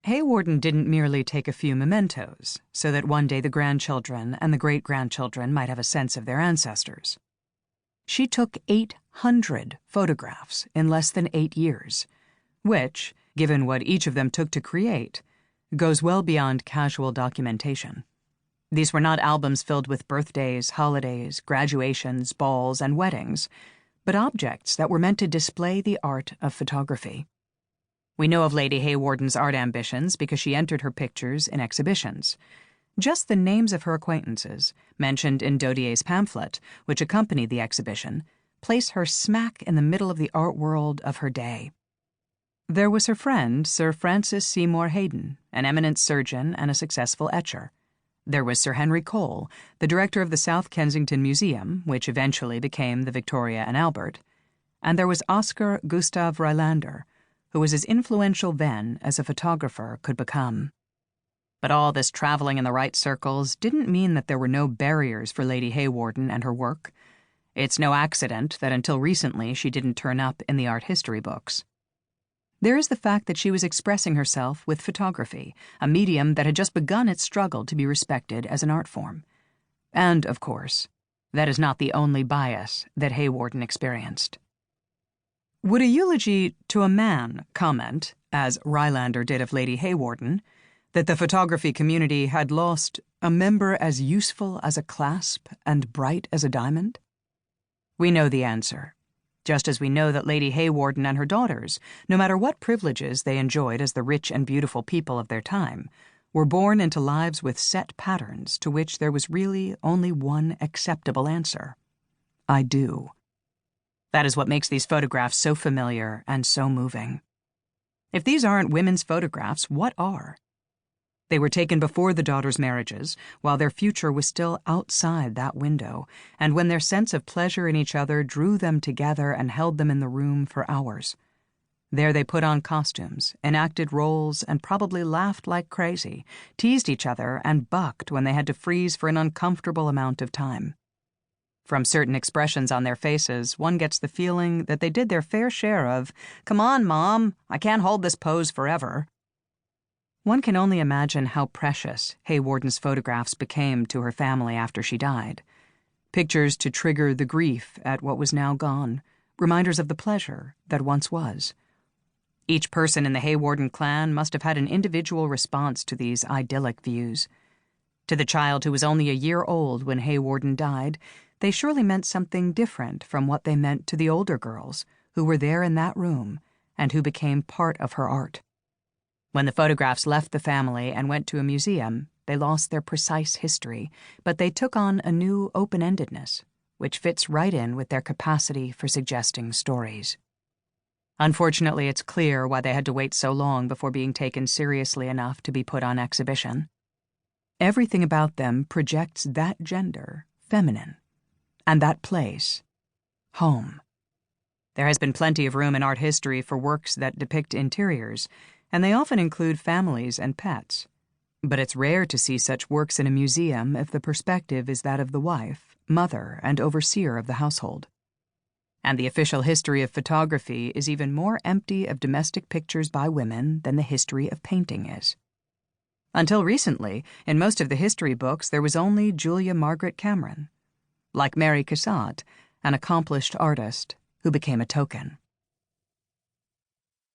Hawarden didn't merely take a few mementos so that one day the grandchildren and the great-grandchildren might have a sense of their ancestors. She took 800 photographs in less than 8 years, which, given what each of them took to create, goes well beyond casual documentation. These were not albums filled with birthdays, holidays, graduations, balls, and weddings, but objects that were meant to display the art of photography. We know of Lady Hawarden's art ambitions because she entered her pictures in exhibitions. Just the names of her acquaintances, mentioned in Dodier's pamphlet, which accompanied the exhibition, place her smack in the middle of the art world of her day. There was her friend, Sir Francis Seymour Hayden, an eminent surgeon and a successful etcher. There was Sir Henry Cole, the director of the South Kensington Museum, which eventually became the Victoria and Albert. And there was Oscar Gustav Rylander, who was as influential then as a photographer could become. But all this traveling in the right circles didn't mean that there were no barriers for Lady Hawarden and her work. It's no accident that until recently she didn't turn up in the art history books. There is the fact that she was expressing herself with photography, a medium that had just begun its struggle to be respected as an art form. And, of course, that is not the only bias that Hawarden experienced. Would a eulogy to a man comment, as Rylander did of Lady Hawarden, that the photography community had lost a member as useful as a clasp and bright as a diamond? We know the answer, just as we know that Lady Hawarden and her daughters, no matter what privileges they enjoyed as the rich and beautiful people of their time, were born into lives with set patterns to which there was really only one acceptable answer: I do. That is what makes these photographs so familiar and so moving. If these aren't women's photographs, what are? They were taken before the daughters' marriages, while their future was still outside that window, and when their sense of pleasure in each other drew them together and held them in the room for hours. There they put on costumes, enacted roles, and probably laughed like crazy, teased each other, and bucked when they had to freeze for an uncomfortable amount of time. From certain expressions on their faces, one gets the feeling that they did their fair share of, "Come on, Mom, I can't hold this pose forever." One can only imagine how precious Hawarden's photographs became to her family after she died. Pictures to trigger the grief at what was now gone, reminders of the pleasure that once was. Each person in the Hawarden clan must have had an individual response to these idyllic views. To the child who was only a year old when Hawarden died, they surely meant something different from what they meant to the older girls who were there in that room and who became part of her art. When the photographs left the family and went to a museum, they lost their precise history, but they took on a new open-endedness, which fits right in with their capacity for suggesting stories. Unfortunately, it's clear why they had to wait so long before being taken seriously enough to be put on exhibition. Everything about them projects that gender, feminine, and that place, home. There has been plenty of room in art history for works that depict interiors, and they often include families and pets. But it's rare to see such works in a museum if the perspective is that of the wife, mother, and overseer of the household. And the official history of photography is even more empty of domestic pictures by women than the history of painting is. Until recently, in most of the history books, there was only Julia Margaret Cameron, like Mary Cassatt, an accomplished artist who became a token.